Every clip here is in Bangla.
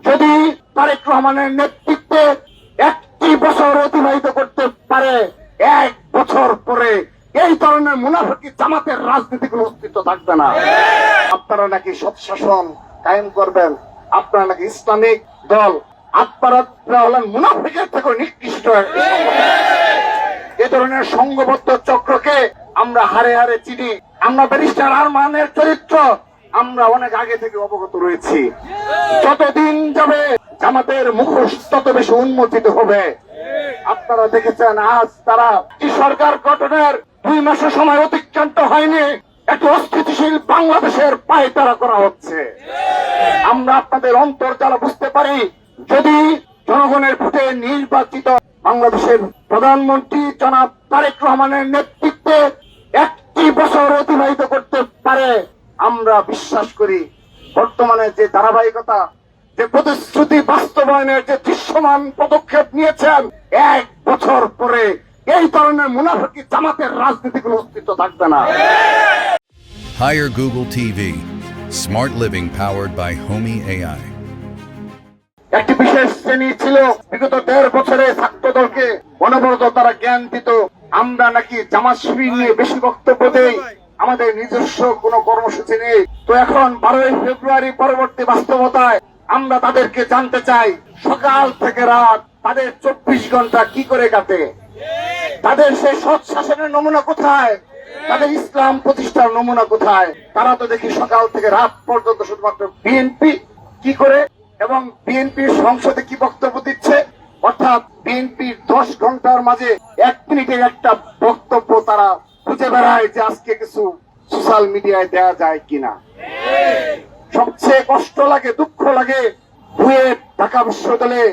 যদি তারেক রহমানের নেতৃত্বে একটি বছর অতিবাহিত করতে পারে, 1 বছর পরে এই ধরনের মুনাফিকি জামাতের রাজনীতি কোনো অস্তিত্ব থাকবে না। আপনারা নাকি সৎ শাসন কায়েম করবেন, আপনারা নাকি ইসলামিক দল, আপনারা হলেন মুনাফিকের থেকে নিকৃষ্ট। এ ধরনের সংঘবদ্ধ চক্রকে আমরা হারে হারে চিনি। আমরা ব্যারিস্টার আরমানের চরিত্র আমরা অনেক আগে থেকে অবগত রয়েছি। যতদিন যাবে জামাতের মুখোশ তত বেশি উন্মোচিত হবে। আপনারা দেখেছেন আজ তারা সরকার গঠনের 2 মাসের সময় অতিক্রান্ত হয়নি, একটি অস্থিতিশীল বাংলাদেশের পায়তারা করা হচ্ছে। আমরা আপনাদের অন্তর্জালা বুঝতে পারি। যদি জনগণের ভোটে নির্বাচিত বাংলাদেশের প্রধানমন্ত্রী জনাব তারেক রহমানের নেতৃত্বে একটি বছর অতিবাহিত করতে পারে, আমরা বিশ্বাস করি বর্তমানে যে ধারাবাহিকতা, যে প্রতিশ্রুতি বাস্তবায়নের যে দৃশ্যমান পদক্ষেপ নিয়েছেন, 1 বছর পরে এই ধরনের মুনাফিকি জামাতের রাজনীতি কোনো অস্তিত্ব থাকবে না। Hire Google TV. Smart living powered by Homey AI. একটি বিশেষ শ্রেণী ছিল বিগত 1.5 বছরে ছাত্র দলকে অনবরত তারা জ্ঞান দিত। আমরা নাকি জামাত শিবির নিয়ে বেশি বক্তব্য দেই, আমাদের নিজস্ব কোনো কর্মসূচি নেই। তো এখন 12ই ফেব্রুয়ারি পরবর্তী বাস্তবতায় আমরা তাদেরকে জানতে চাই, সকাল থেকে রাত তাদের 24 ঘন্টা কি করে কাটে, তাদের সেই সৎ শাসনের নমুনা কোথায়, তাদের ইসলাম প্রতিষ্ঠার নমুনা কোথায়? তারা তো দেখি সকাল থেকে রাত পর্যন্ত শুধুমাত্র বিএনপি কি করে এবং বিএনপির সংসদে কি বক্তব্য দিচ্ছে, অর্থাৎ বিএনপির 10 ঘন্টার মাঝে 1 মিনিটের একটা বক্তব্য তারা খুঁজে বেড়ায় যে আজকে কিছু সোশ্যাল মিডিয়ায় দেওয়া যায় কিনা। সবচেয়ে কষ্ট লাগে, দুঃখ লাগে, বুয়েট ঢাকা বিশ্ববিদ্যালয়ে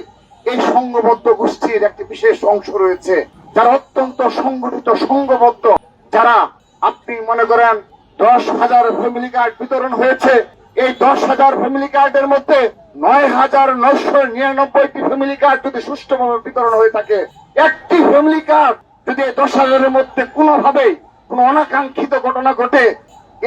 এই সংঘবদ্ধ গোষ্ঠীর একটি বিশেষ অংশ রয়েছে যারা অত্যন্ত সংগঠিত, সংঘবদ্ধ, যারা আপনি মনে করেন 10,000 ফ্যামিলি কার্ড বিতরণ হয়েছে। এই 10,000 ফ্যামিলি কার্ডের মধ্যে 9,999টি ফ্যামিলি কার্ড যদি সুষ্ঠুভাবে বিতরণ হয়ে থাকে, একটি ফ্যামিলি কার্ড যদি 10,000-এর মধ্যে কোনোভাবেই কোনো অনাকাঙ্ক্ষিত ঘটনা ঘটে,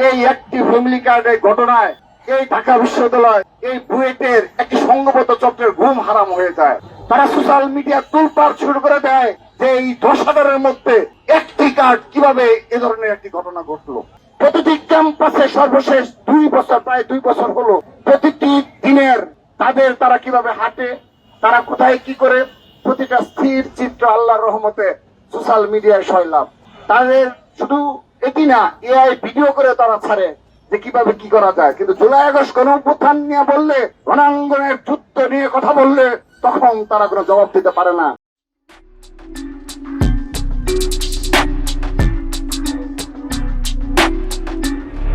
এই একটি ফ্যামিলি কার্ডের ঘটনায় এই ঢাকা বিশ্ববিদ্যালয়, এই বুয়েটের একটি সংঘবদ্ধ চক্রের ঘুম হারাম হয়ে যায়। তারা সোশ্যাল মিডিয়া তোলপাড় শুরু করে দেয় যে এই 10,000-এর মধ্যে একটি কার্ড কিভাবে এ ধরনের একটি ঘটনা ঘটলো। প্রতিটি ক্যাম্পাসে সর্বশেষ 2 বছর, প্রায় 2 বছর হলো, প্রতিটি দিনের তারা কিভাবে হাঁটে, তারা কোথায় কি করে, প্রতিটা স্থির চিত্র আল্লাহর রহমতে সোশ্যাল মিডিয়ায় সয়লাভ। তাদের শুধু এটি না, এআই ভিডিও করে তারা ছাড়ে যে কিভাবে কি করা যায়। কিন্তু জুলাই আগস্ট গণঅভ্যুত্থান নিয়ে বললে, রণাঙ্গনের যুদ্ধ নিয়ে কথা বললে, তখন তারা কোনো জবাব দিতে পারে না।